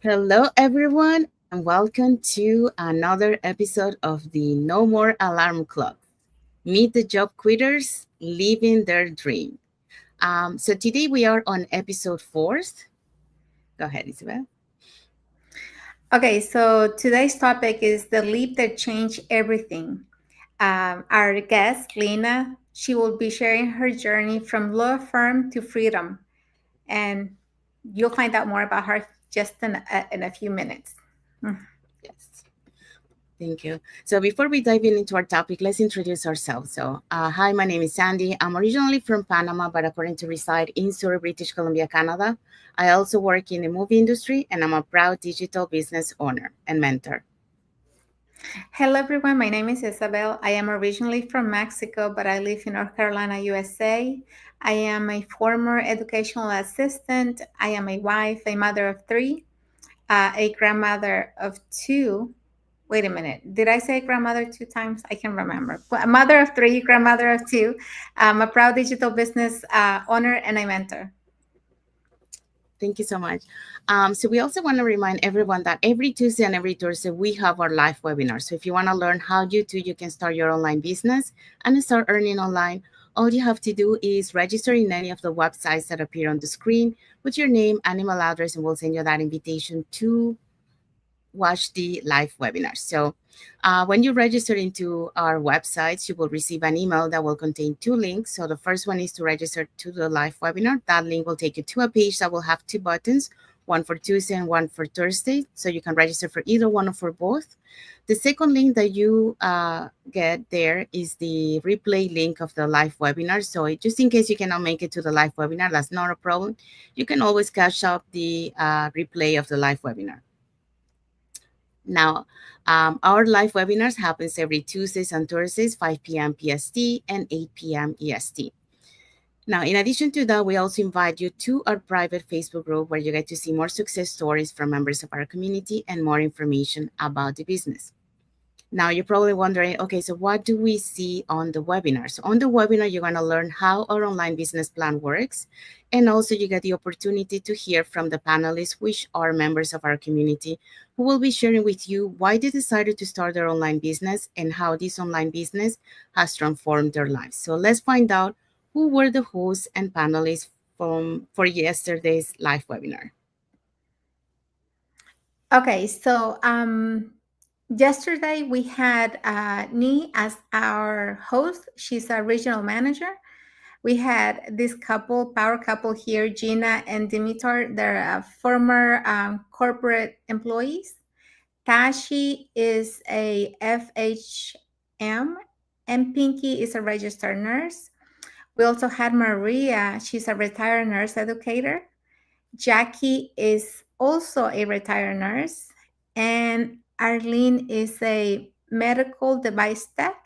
Hello, everyone, and welcome to another episode of the No More Alarm Clock. Meet the job quitters living their dream. So today we are on episode 4. Go ahead, Isabel. Okay, so today's topic is the leap that changed everything. Our guest, Lina, she will be sharing her journey from law firm to freedom, and you'll find out more about her just in a few minutes. Mm. Yes. Thank you. So before we dive into our topic, let's introduce ourselves. Hi, my name is Sandy. I'm originally from Panama, but according to reside in Surrey, British Columbia, Canada. I also work in the movie industry, and I'm a proud digital business owner and mentor. Hello, everyone. My name is Isabel. I am originally from Mexico, but I live in North Carolina, USA. I am a former educational assistant. I am a wife, a mother of three, a grandmother of two. Wait a minute. Did I say grandmother two times? I can remember. A mother of three, grandmother of two. I'm a proud digital business owner and a mentor. Thank you so much. So we also want to remind everyone that every Tuesday and every Thursday we have our live webinar. So if you want to learn how you can start your online business and start earning online, all you have to do is register in any of the websites that appear on the screen with your name and email address, and we'll send you that invitation to watch the live webinar. So when you register into our websites, you will receive an email that will contain two links. So the first one is to register to the live webinar. That link will take you to a page that will have two buttons, one for Tuesday and one for Thursday. So you can register for either one or for both. The second link that you get there is the replay link of the live webinar. So just in case you cannot make it to the live webinar, that's not a problem. You can always catch up the replay of the live webinar. Now, our live webinars happens every Tuesdays and Thursdays, 5 p.m. PST and 8 p.m. EST. Now, in addition to that, we also invite you to our private Facebook group where you get to see more success stories from members of our community and more information about the business. Now, you're probably wondering, okay, so what do we see on the webinar? So on the webinar, you're going to learn how our online business plan works. And also you get the opportunity to hear from the panelists, which are members of our community, who will be sharing with you why they decided to start their online business and how this online business has transformed their lives. So let's find out who were the hosts and panelists for yesterday's live webinar. Okay, so yesterday we had Ni as our host. She's a regional manager. We had this couple, power couple here, Gina and Dimitar. They're former corporate employees. Tashi is a FHM, and Pinky is a registered nurse. We also had Maria. She's a retired nurse educator. Jackie is also a retired nurse. And Arlene is a medical device tech.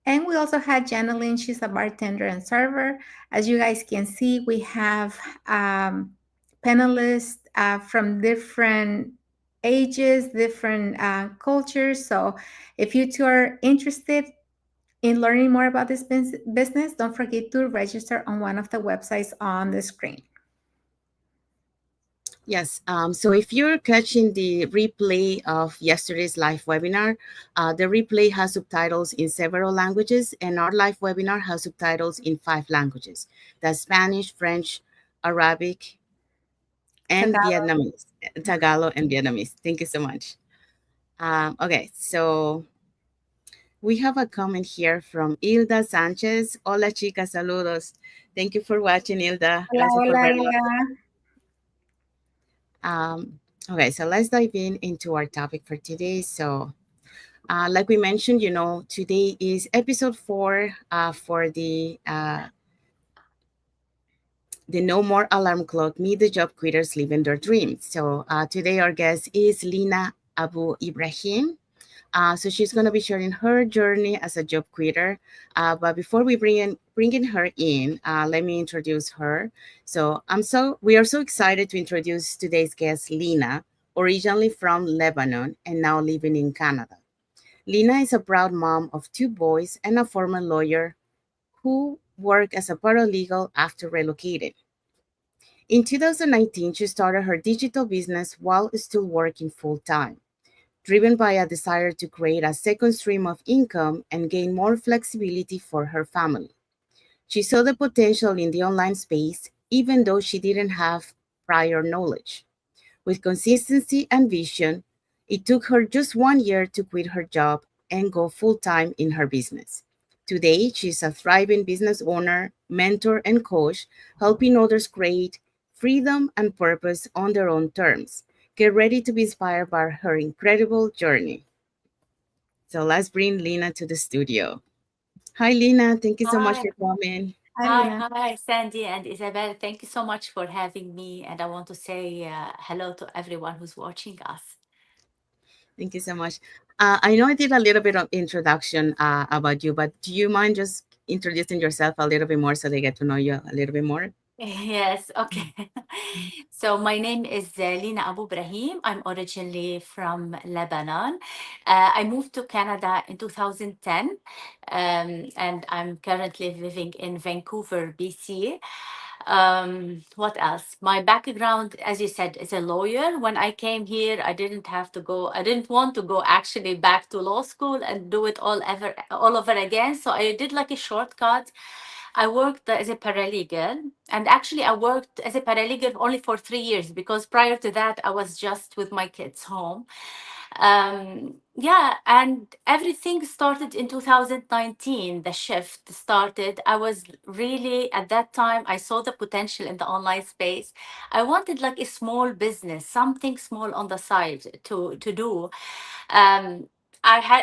And we also had Janeline. She's a bartender and server. As you guys can see, we have panelists from different ages, different cultures. So if you two are interested in learning more about this business, don't forget to register on one of the websites on the screen. Yes. So if you're catching the replay of yesterday's live webinar, the replay has subtitles in several languages, and our live webinar has subtitles in 5 languages. That's Spanish, French, Arabic, and Tagalog. Vietnamese. Tagalog and Vietnamese. Thank you so much. Okay, so we have a comment here from Hilda Sanchez. Hola, chicas, saludos. Thank you for watching, Hilda. Hola, Gracias por hola, vernos. Hilda. Um, okay, so let's dive into our topic for today. So, like we mentioned, today is episode 4 for the No More Alarm Clock, Meet the Job Quitters Living Their Dreams. So today our guest is Lina Abou Ibrahim. So she's going to be sharing her journey as a job quitter. But before we bringing her in, let me introduce her. So we are so excited to introduce today's guest, Lina, originally from Lebanon and now living in Canada. Lina is a proud mom of 2 boys and a former lawyer who worked as a paralegal after relocating. In 2019, she started her digital business while still working full time, driven by a desire to create a second stream of income and gain more flexibility for her family. She saw the potential in the online space, even though she didn't have prior knowledge. With consistency and vision, it took her just 1 year to quit her job and go full time in her business. Today, she's a thriving business owner, mentor, and coach, helping others create freedom and purpose on their own terms. Get ready to be inspired by her incredible journey. So let's bring Lina to the studio. Hi, Lina. Thank you so much Hi, for coming. Hi, hi, Lina. hi, Sandy and Isabel. Thank you so much for having me. And I want to say hello to everyone who's watching us. Thank you so much. I know I did a little bit of introduction about you, but do you mind just introducing yourself a little bit more so they get to know you a little bit more? Yes, okay. So my name is Lina Abou Ibrahim. I'm originally from Lebanon. I moved to Canada in 2010, and I'm currently living in Vancouver, BC. What else? My background, as you said, is a lawyer. When I came here, I didn't want to go actually back to law school and do it all over again. So I did like a shortcut. I worked as a paralegal, and actually, I worked as a paralegal only for 3 years because prior to that, I was just with my kids home. Yeah, and everything started in 2019. The shift started. I was really, at that time, I saw the potential in the online space. I wanted like a small business, something small on the side to do. um,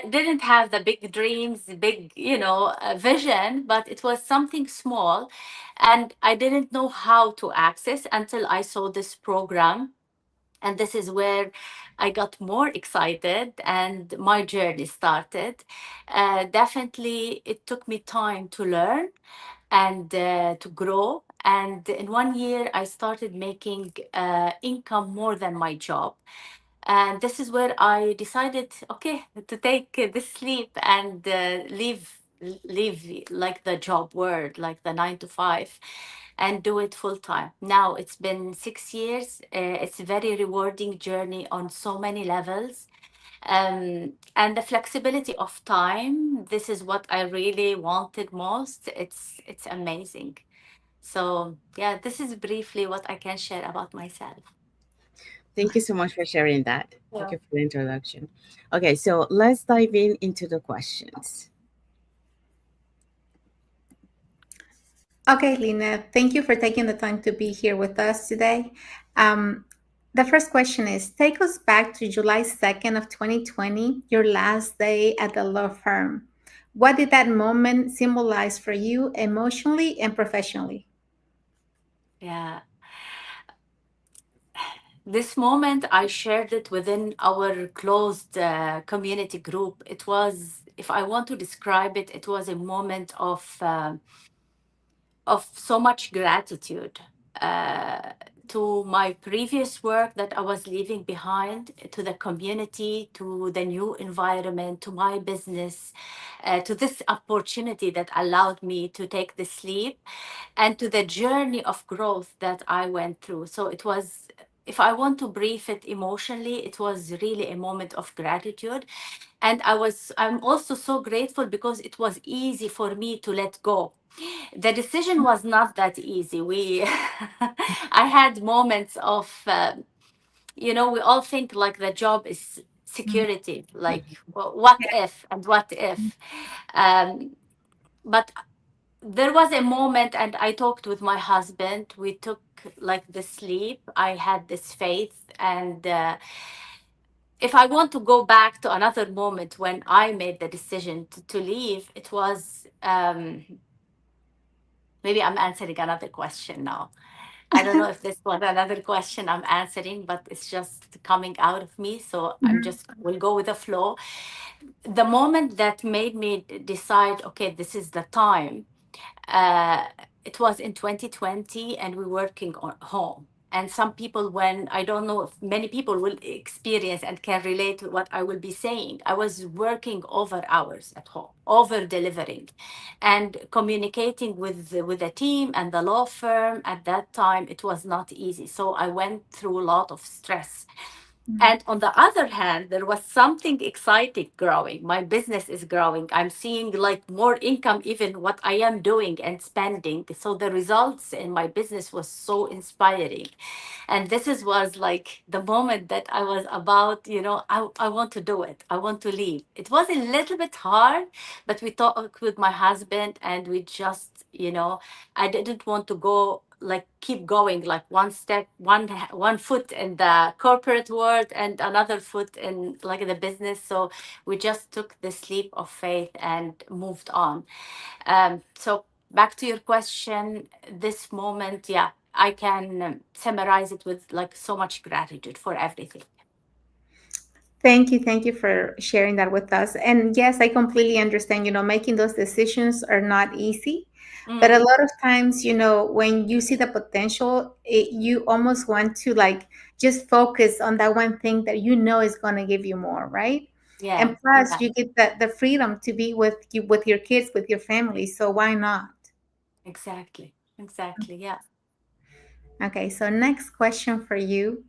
didn't have the big dreams, big, vision, but it was something small, and I didn't know how to access until I saw this program. And this is where I got more excited and my journey started. Definitely, it took me time to learn and to grow. And in 1 year, I started making income more than my job. And this is where I decided, okay, to take this leap and leave like the job world, like the 9 to 5, and do it full time. Now it's been 6 years. It's a very rewarding journey on so many levels. And the flexibility of time, this is what I really wanted most. It's amazing. So yeah, this is briefly what I can share about myself. Thank you so much for sharing that. Thank Yeah. you for the introduction. Okay, so let's dive in into the questions. Okay, Lina, thank you for taking the time to be here with us today. Um, the first question is, take us back to July 2nd of 2020, your last day at the law firm. What did that moment symbolize for you emotionally and professionally? Yeah. This moment, I shared it within our closed community group. It was, if I want to describe it, it was a moment of so much gratitude uh, to my previous work that I was leaving behind, to the community, to the new environment, to my business, to this opportunity that allowed me to take this leap, and to the journey of growth that I went through. So it was, if I want to brief it emotionally, it was really a moment of gratitude. And I'm also so grateful because it was easy for me to let go. The decision was not that easy. I had moments of, we all think like the job is security, like, well, what if and what if. Um, but there was a moment, and I talked with my husband. We took like the sleep. I had this faith, and if I want to go back to another moment when I made the decision to leave, it was, maybe I'm answering another question now. I don't know if this was another question I'm answering, but it's just coming out of me. So I'm Mhm. just will go with the flow. The moment that made me decide, okay, this is the time. Uh, it was in 2020, and we're working on home. And some people, when I don't know if many people will experience and can relate to what I will be saying, I was working over hours at home, over delivering, and communicating with the team and the law firm at that time. It was not easy. So I went through a lot of stress. And on the other hand, there was something exciting growing. My business is growing. I'm seeing like more income, even what I am doing and spending. So the results in my business was so inspiring. And this is was like the moment that I was about, I want to do it. I want to leave. It was a little bit hard, but we talked with my husband and we just, I didn't want to go like keep going like one step, one foot in the corporate world and another foot in like the business. So we just took this leap of faith and moved on. So back to your question, this moment, yeah, I can summarize it with like so much gratitude for everything. Thank you for sharing that with us. And yes, I completely understand, making those decisions are not easy. But a Mm, lot of times, when you see the potential, you almost want to like just focus on that one thing that you know is going to give you more, right? yeah, And plus, yeah, you get the freedom to be with your kids, with your family. So why not? exactly, exactly, yeah. Okay, so next question for you.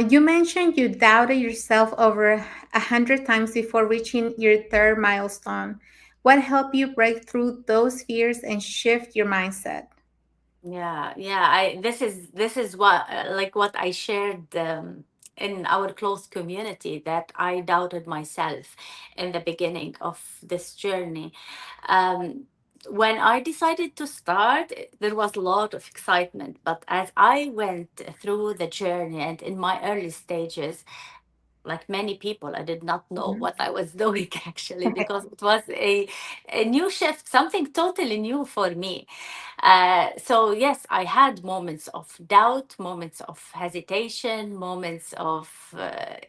You mentioned you doubted yourself over 100 times before reaching your third milestone. What helped you break through those fears and shift your mindset? Yeah, yeah. This is what like what I shared in our close community, that I doubted myself in the beginning of this journey. Um, when I decided to start, there was a lot of excitement. But as I went through the journey and in my early stages, like many people, I did not know Mhm. what I was doing actually, because it was a new shift, something totally new for me. So yes, I had moments of doubt, moments of hesitation, moments of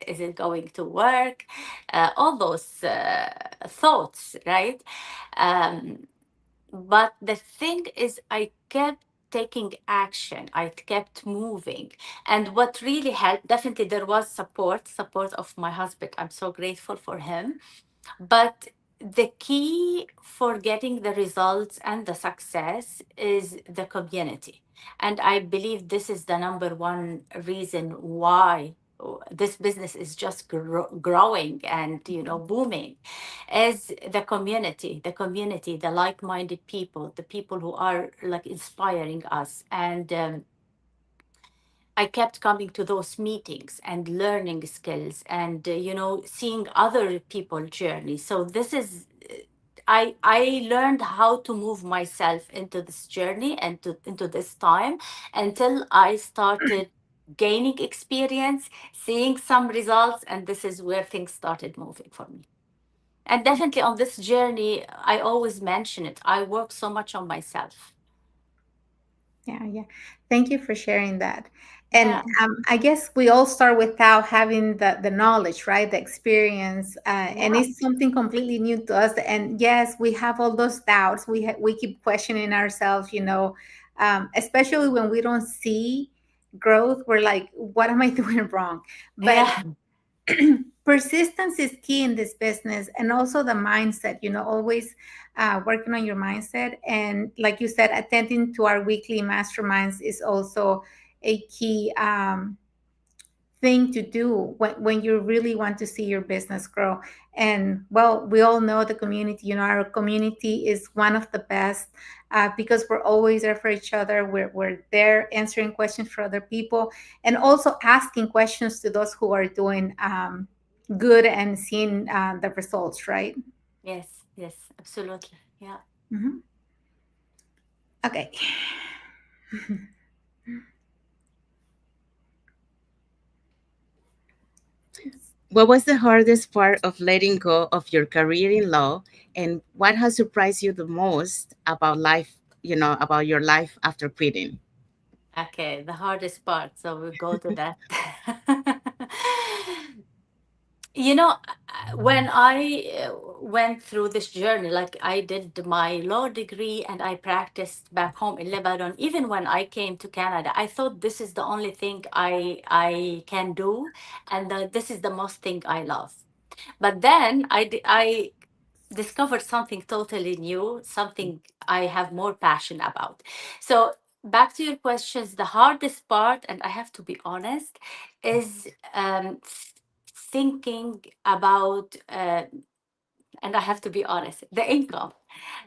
is it going to work, all those thoughts, right? um, but the thing is, I kept taking action. I kept moving. And what really helped, definitely there was support of my husband. I'm so grateful for him. But the key for getting the results and the success is the community. And I believe this is the number one reason why this business is just growing and booming, is the community, the like-minded people, the people who are like inspiring us. And I kept coming to those meetings and learning skills and seeing other people journey. So this is I learned how to move myself into this journey and into this time, until I started gaining experience, seeing some results, and this is where things started moving for me. And definitely on this journey, I always mention it. I work so much on myself. Yeah, yeah. Thank you for sharing that. Yeah, And I guess we all start without having the knowledge, right? The experience, and yeah, it's something completely new to us. And yes, we have all those doubts. We keep questioning ourselves, especially when we don't see growth. We're like, what am I doing wrong? But yeah. persistence is key in this business, and also the mindset, always working on your mindset. And like you said, attending to our weekly masterminds is also a key thing to do when you really want to see your business grow. And well, we all know the community, our community is one of the best, because we're always there for each other. We're there answering questions for other people, and also asking questions to those who are doing good and seeing the results, right? Yes, yes, absolutely. Yeah. Mhm. Okay. What was the hardest part of letting go of your career in law, and what has surprised you the most about life, about your life after quitting? Okay, the hardest part. So we'll go to that. When went through this journey. Like I did my law degree and I practiced back home in Lebanon. Even when I came to Canada, I thought this is the only thing I can do, and this is the most thing I love. But then I discovered something totally new, something I have more passion about. So back to your questions, the hardest part, and I have to be honest, is thinking about, and I have to be honest, the income.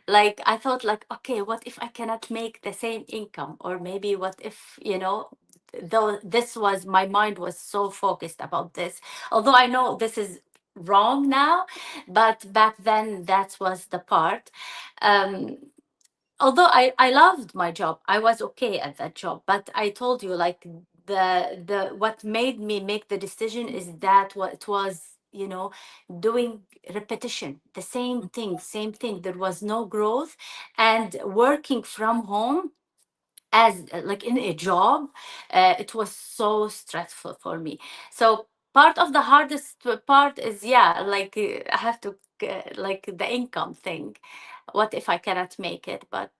Like I thought, like, okay, what if I cannot make the same income? Or maybe what if, though this was, my mind was so focused about this. Although I know this is wrong now, but back then that was the part. Um, Although I loved my job, I was okay at that job, but I told you, like, the what made me make the decision is that what it was, doing repetition, the same thing. There was no growth, and working from home as like in a job, it was so stressful for me. So part of the hardest part is, yeah, like, I have to, like, the income thing. What if I cannot make it? But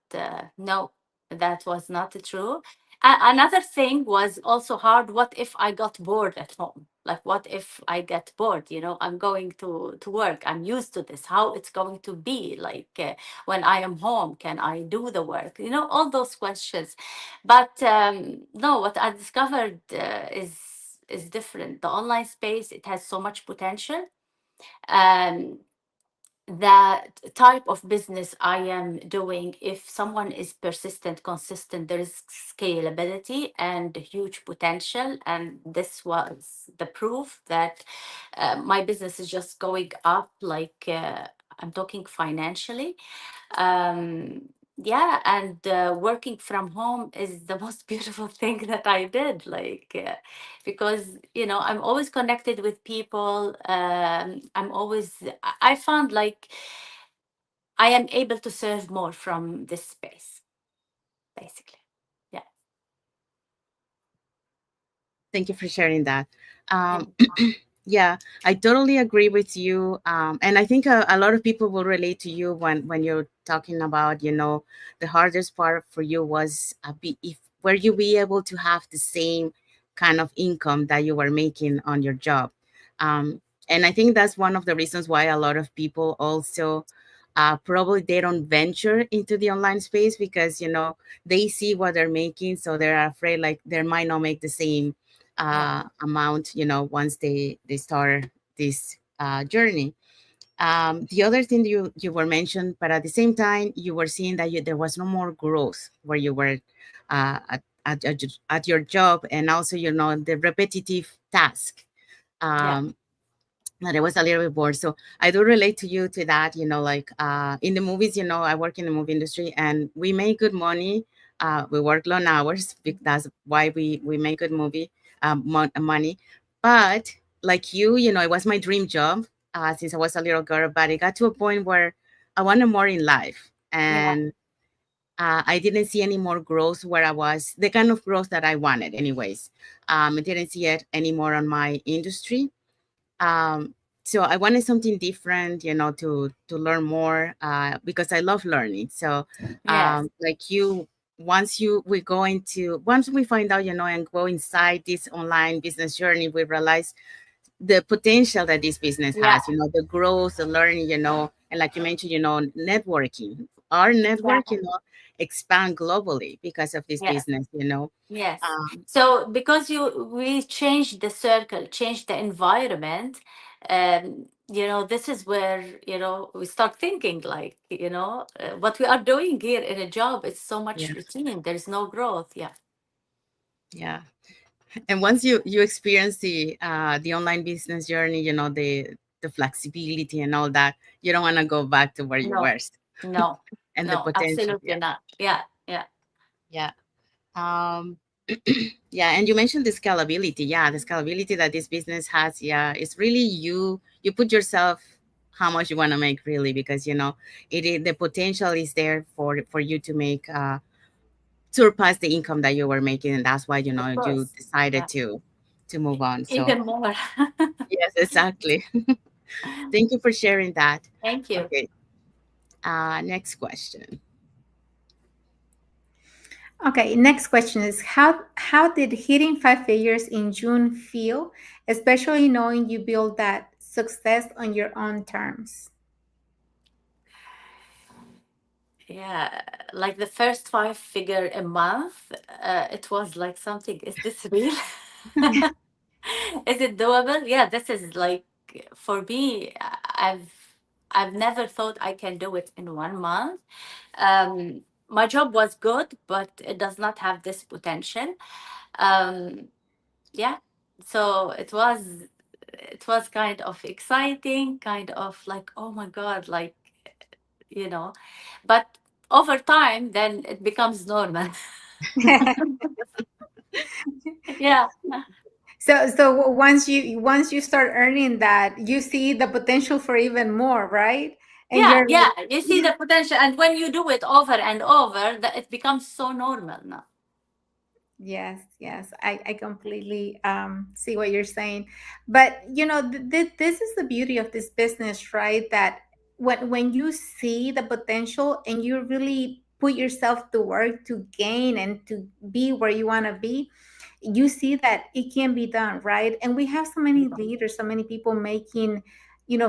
no, that was not true. Another thing was also hard. What if I got bored at home? Like, what if I get bored? I'm going to work, I'm used to this, how it's going to be like, when I am home, can I do the work? All those questions. But no, what I discovered is different. The online space, it has so much potential. Um, the type of business I am doing, if someone is persistent, consistent, there is scalability and huge potential. And this was the proof that my business is just going up, like, I'm talking financially. Yeah, and working from home is the most beautiful thing that I did, like, because I'm always connected with people. I'm always, I found like I am able to serve more from this space, basically. Yeah. Thank you for sharing that. Um, And yeah, I totally agree with you. And I think a lot of people will relate to you when you're talking about, the hardest part for you was if were you be able to have the same kind of income that you were making on your job. And I think that's one of the reasons why a lot of people also probably they don't venture into the online space because they see what they're making, so they're afraid like they might not make the same yeah, amount, once they start this journey. The other thing you were mentioned, but at the same time, you were seeing that there was no more growth where you were at your job, and also the repetitive task. yeah, Um, that I was a little bit bored. So I do relate to you to that, like in the movies, I work in the movie industry and we make good money. We work long hours. That's why we make good money. But like it was my dream job since I was a little girl, but it got to a point where I wanted more in life. yeah, And I didn't see any more growth where I was, the kind of growth that I wanted anyways. I didn't see it anymore on my industry. um, so I wanted something different, to learn more because I love learning. So yes, like once we find out, and go inside this online business journey, we realize the potential that this business yeah, has, the growth, the learning, and like you mentioned, networking. Our network, yeah, expand globally because of this yes. business. Yes. Um, So because we changed the circle, changed the environment, this is where, we start thinking like, what we are doing here in a job, it's so much yeah, routine. There's no growth. Yeah. yeah. And once you experience the online business journey, the flexibility and all that, you don't want to go back to where you No, were. no, And the no, potential. absolutely Yeah. not. Yeah. Yeah. Yeah. Um, yeah, and you mentioned the scalability. Yeah, the scalability that this business has. Yeah, it's really you put yourself how much you want to make really, because the potential is there for you to make surpass the income that you were making, and that's why Of you course. decided Yeah. to move on. So Even more. yes, exactly. Thank you for sharing that. Thank you. Okay. Next question. Okay, next question is how did hitting five figures in June feel, especially knowing you built that success on your own terms? Yeah, like the first five figure a month, it was like something. Is this real? Is it doable? Yeah, this is like for me. I've never thought I can do it in 1 month. My job was good, but it does not have this potential. Um, yeah, so it was kind of exciting, kind of like, oh my god, like, you know, but over time, then it becomes normal. Yeah, So once you start earning that, you see the potential for even more, right? And yeah, you're yeah. like, You see yeah. the potential, and when you do it over and over, that it becomes so normal now. Yes, yes, I completely see what you're saying. But this is the beauty of this business, right? That when you see the potential and you really put yourself to work to gain and to be where you want to be, you see that it can be done, right? And we have so many leaders, so many people making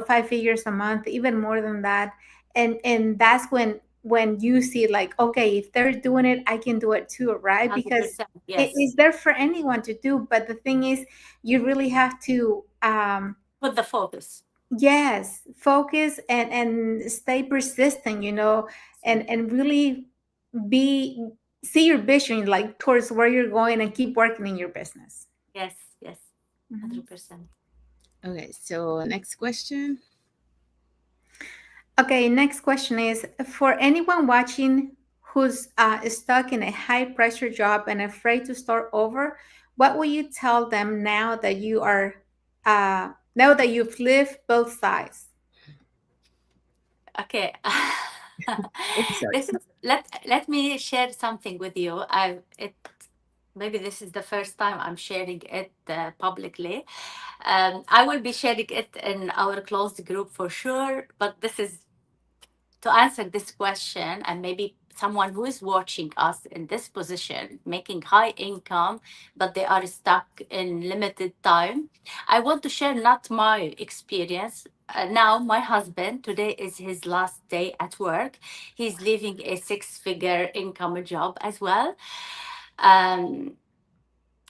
five figures a month, even more than that. And that's when you see like, okay, if they're doing it, I can do it too, right? Hundred Because percent. it Yes. is there for anyone to do, but the thing is, you really have to Put the focus. yes, focus and stay persistent, and really be see your vision like towards where you're going and keep working in your business. Yes. Yes. Mhm. 100%. Okay, so next question. Okay, next question is for anyone watching who's stuck in a high pressure job and afraid to start over, what will you tell them now that you've lived both sides? Okay. Sorry. Let me share something with you. I it Maybe this is the first time I'm sharing it publicly. I will be sharing it in our closed group for sure, but this is to answer this question, and maybe someone who is watching us in this position making high income but they are stuck in limited time. I want to share not my experience. Now my husband, today is his last day at work. He's leaving a six-figure income job as well. um,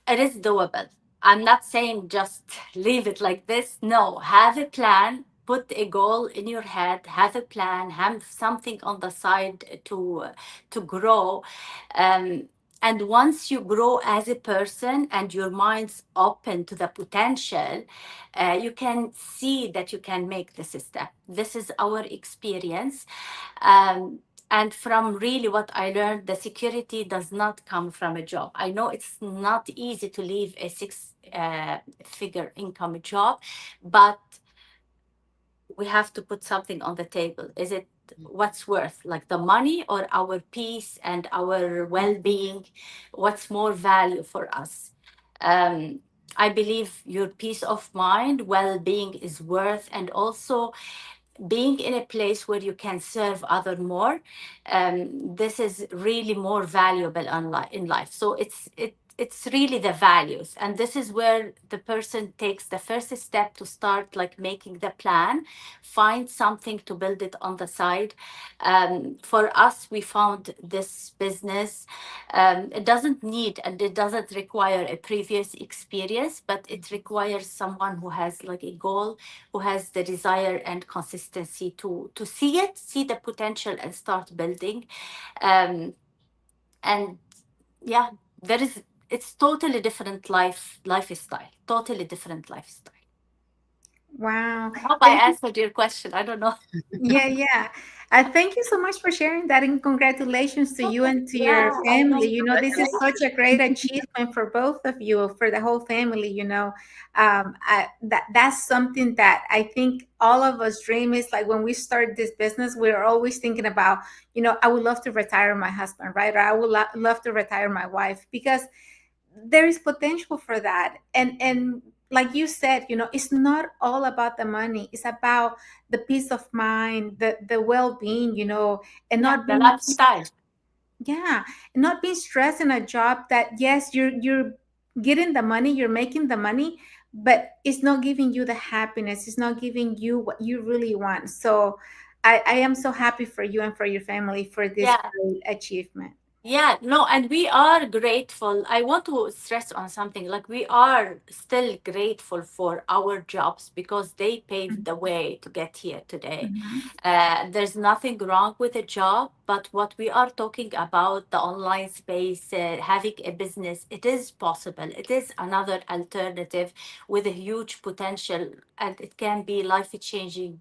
it is doable. I'm not saying just leave it like this. No, have a plan. Put a goal in your head. Have a plan. Have something on the side to grow. Um, and once you grow as a person and your mind's open to the potential, you can see that you can make this step. This is our experience. Um, and from really what I learned, the security does not come from a job. I know it's not easy to leave a six figure income job, but we have to put something on the table. Is it what's worth, like the money or our peace and our well-being? What's more value for us? um, I believe your peace of mind, well-being is worth, and also being in a place where you can serve other more. This is really more valuable in life. So it's really the values, and this is where the person takes the first step to start like making the plan, find something to build it on the side. For us, we found this business. It doesn't need and it doesn't require a previous experience, but it requires someone who has like a goal, who has the desire and consistency to see the potential and start building. um, and yeah, there is it's totally different lifestyle, totally different lifestyle. Wow. I hope I Thank you. answered your question. I don't know. Yeah, yeah. Thank you so much for sharing that, and congratulations to you and to your Yeah, I family. know. This is such a great achievement for both of you, for the whole family. That's something that I think all of us dream is like when we start this business, we're always thinking about, I would love to retire my husband, right? Or I would love to retire my wife because there is potential for that. And like you said, it's not all about the money. It's about the peace of mind, the well-being, and Yeah, not the being, lifestyle. yeah, not being stressed in a job that, yes, you're getting the money, you're making the money, but it's not giving you the happiness. It's not giving you what you really want. So I am so happy for you and for your family for this Yeah. great achievement. Yeah, no, and we are grateful. I want to stress on something like we are still grateful for our jobs because they paved the way to get here today. Mhm. There's nothing wrong with a job, but what we are talking about, the online space, having a business, it is possible. It is another alternative with a huge potential, and it can be life changing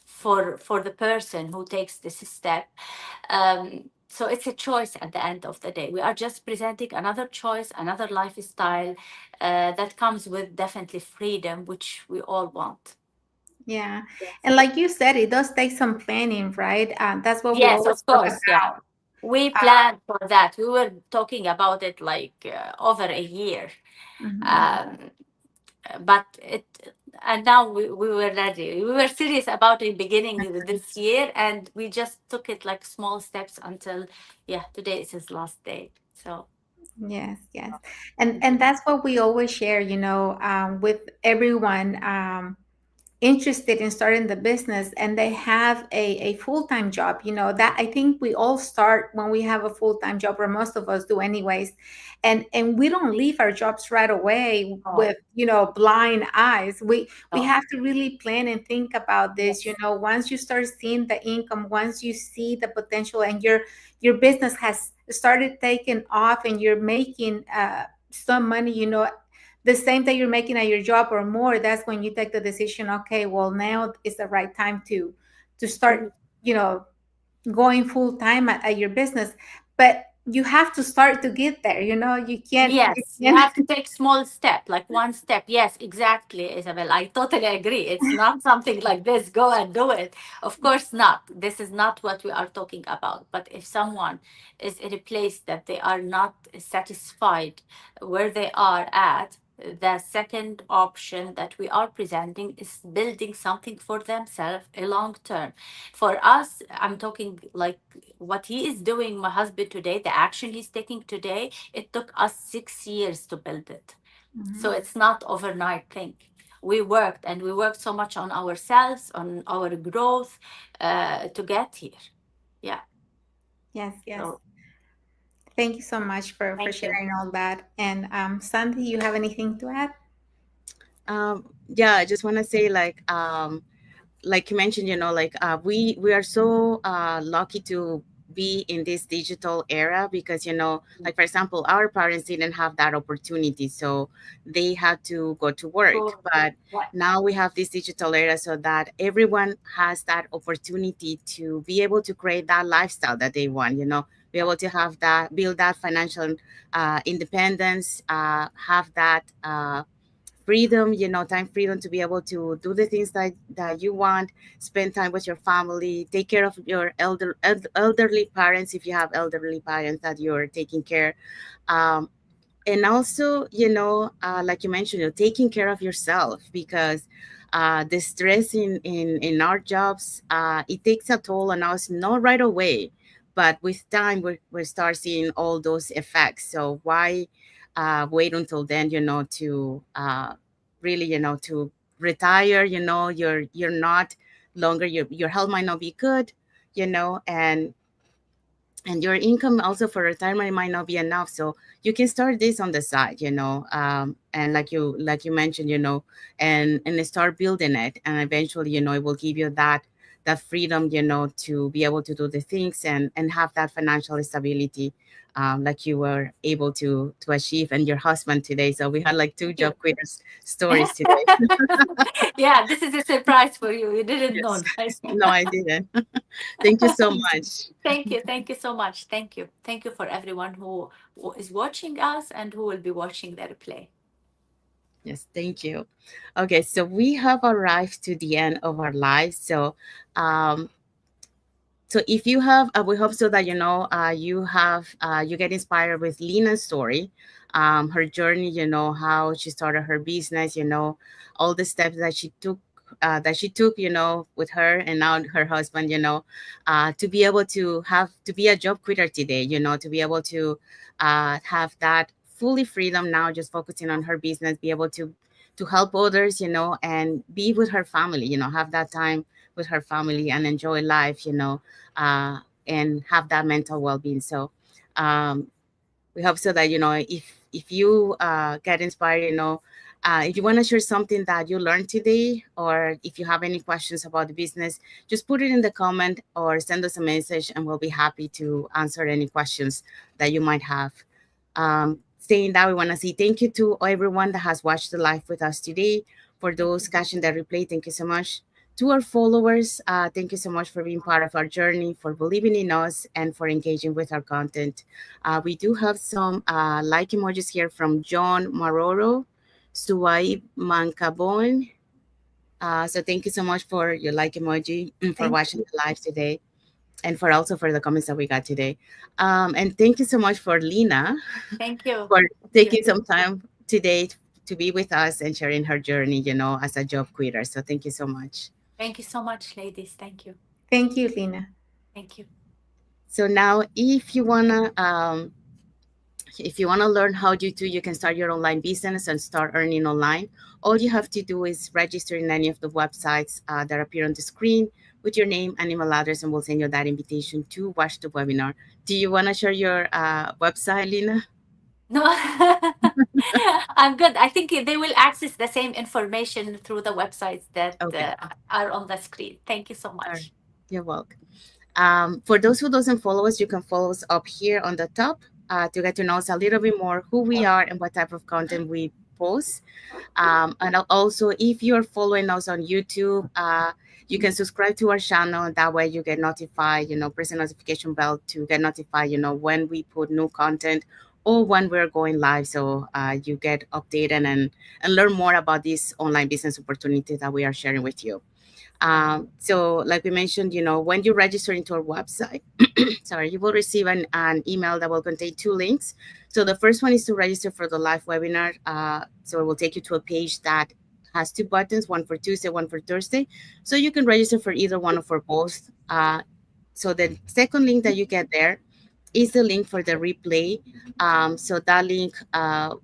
for the person who takes this step. So it's a choice at the end of the day. We are just presenting another choice, another lifestyle that comes with definitely freedom, which we all want. Yeah. And like you said, it does take some planning, right? That's what we Yes, always of talk course. Yeah. about. We Uh, planned for that. We were talking about it like over a year. mhm. Um, but and now we were ready. We were serious about it beginning this year, and we just took it like small steps until, yeah, today is his last day. So, Yes, yes. And that's what we always share, with everyone. Interested in starting the business and they have a full-time job, that I think we all start when we have a full-time job, or most of us do anyways, and we don't leave our jobs right away oh, with blind eyes. We no. have to really plan and think about this. Yes. Once you start seeing the income, once you see the potential, and your business has started taking off and you're making some money, the same that you're making at your job or more, that's when you take the decision, okay, well, now is the right time to start, Mhm. you know going full time at your business. But you have to start to get there. You Yes, you can't. have to take small step, like one step. Yes, exactly, Isabel. I totally agree. It's not something like this, go and do it. Of course not. This is not what we are talking about. But if someone is in a place that they are not satisfied where they are at, the second option that we are presenting is building something for themselves a long term. For us, I'm talking like what he is doing, my husband today, the action he's taking today, it took us 6 years to build it. So Mhm. it's not overnight thing. We worked and we worked so much on ourselves, on our growth to get here. Yeah. Yes, yes. So Thank you so much for thank you. sharing all that. And Sandy, you have anything to add? Yeah, I just want to say like you mentioned, like we are so lucky to be in this digital era because like for example, our parents didn't have that opportunity, so they had to go to work. So But what? now we have this digital era so that everyone has that opportunity to be able to create that lifestyle that they want, be able to have that, build that financial independence, have that freedom, time freedom to be able to do the things that you want, spend time with your family, take care of your elderly parents if you have elderly parents that you're taking care. um, and also, like you mentioned, taking care of yourself because the stress in our jobs, it takes a toll on us, not right away, but with time we start seeing all those effects. So why wait until then, to really, to retire, you're not longer, your health might not be good, and your income also for retirement might not be enough, so you can start this on the side, and like you mentioned, and start building it, and eventually, it will give you that freedom, to be able to do the things and have that financial stability, like you were able to achieve, and your husband today. So we had like two Thank job you. quitters stories today. Yeah, this is a surprise for you. You didn't know Yes. that. No, I didn't. Thank you so much. Thank you. Thank you so much. Thank you. Thank you for everyone who is watching us and who will be watching the replay. Yes, thank you. Okay, so we have arrived to the end of our lives. Um, so if you have, we hope so that you get inspired with Lina's story. her journey, how she started her business, all the steps that she took, with her and now her husband, to be able to be a job quitter today, to be able to have that fully freedom now, just focusing on her business, be able to help others, and be with her family, have that time with her family and enjoy life, and have that mental well-being. So um, we hope so that if you get inspired, if you want to share something that you learned today, or if you have any questions about the business, just put it in the comment or send us a message, and we'll be happy to answer any questions that you might have. Saying that, we want to say thank you to everyone that has watched the live with us today. For those catching the replay, thank you so much. To our followers, thank you so much for being part of our journey, for believing in us, and for engaging with our content. We do have some like emojis here from John Maroro, Suwaib Mancabon. So thank you so much for your like emoji, for Thank watching you. the live today, and for also for the comments that we got today. And thank you so much for Lina, Thank you. for Thank you. taking some time today to be with us and sharing her journey, as a job quitter. So thank you so much. Thank you so much, ladies. Thank you. Thank you, Lina. Thank you. So now, if you wanna learn how you can start your online business and start earning online, all you have to do is register in any of the websites that appear on the screen with your name and email address, and we'll send you that invitation to watch the webinar. Do you want to share your website, Lina? No, I'm good. I think they will access the same information through the websites that Okay. are on the screen. Thank you so All right. much. You're welcome. For those who doesn't follow us, you can follow us up here on the top to get to know us a little bit more, who we are and what type of content we post. And also, if you're following us on YouTube, you can subscribe to our channel. And that way you get notified, press the notification bell to get notified, when we put new content or when we're going live. So you get updated and learn more about this online business opportunity that we are sharing with you. So like we mentioned, when you register into our website, sorry, you will receive an email that will contain two links. So the first one is to register for the live webinar. So it will take you to a page that has two buttons, one for Tuesday, one for Thursday. So you can register for either one or for both. So the second link that you get there is the link for the replay. So that link,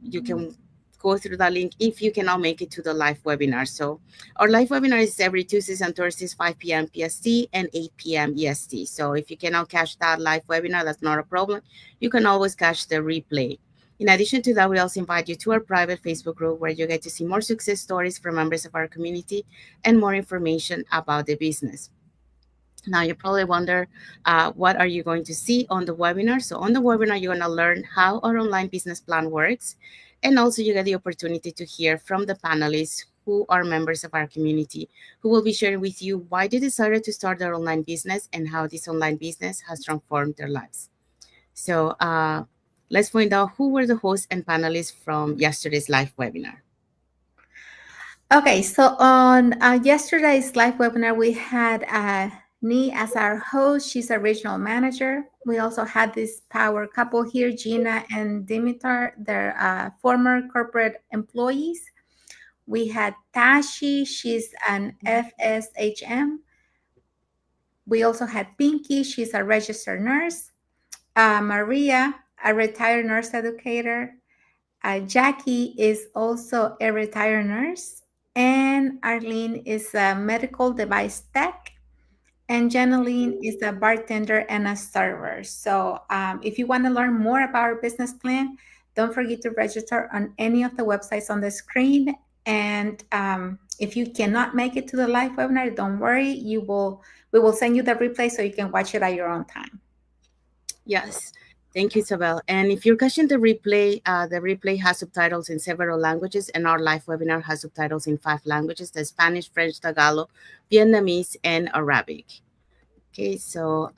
you can go through that link if you cannot make it to the live webinar. So our live webinar is every Tuesdays and Thursdays, 5 p.m. PST and 8 p.m. EST. So if you cannot catch that live webinar, that's not a problem. You can always catch the replay. In addition to that, we also invite you to our private Facebook group where you get to see more success stories from members of our community and more information about the business. Now you probably wonder, what are you going to see on the webinar? So on the webinar, you're going to learn how our online business plan works. And also you get the opportunity to hear from the panelists who are members of our community, who will be sharing with you why they decided to start their online business and how this online business has transformed their lives. So let's find out who were the hosts and panelists from yesterday's live webinar. Okay, so on yesterday's live webinar, we had Nee as our host. She's a regional manager. We also had this power couple here, Gina and Dimitar. They're former corporate employees. We had Tashi. She's an FSHM. We also had Pinky. She's a registered nurse. Maria, a retired nurse educator. Jackie is also a retired nurse, and Arlene is a medical device tech, and Janeline is a bartender and a server. So if you want to learn more about our business plan, don't forget to register on any of the websites on the screen. And if you cannot make it to the live webinar, don't worry. We will send you the replay so you can watch it at your own time. Yes. Thank you, Isabel. And if you're catching the replay has subtitles in several languages, and our live webinar has subtitles in 5 languages: the Spanish, French, Tagalog, Vietnamese, and Arabic. Okay, so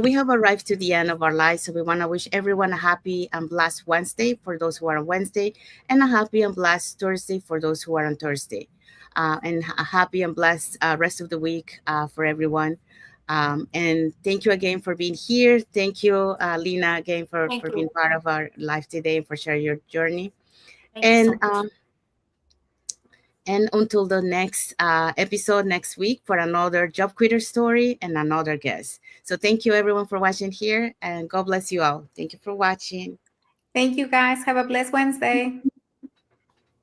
we have arrived to the end of our live. So we want to wish everyone a happy and blessed Wednesday for those who are on Wednesday, and a happy and blessed Thursday for those who are on Thursday, and a happy and blessed rest of the week for everyone. And thank you again for being here. Thank you, Lina, again Thank for being you. part of our life today and for sharing your journey. Thank you And so much. until the next episode next week for another job quitter story and another guest. So thank you everyone for watching here, and God bless you all. Thank you for watching. Thank you, guys. Have a blessed Wednesday.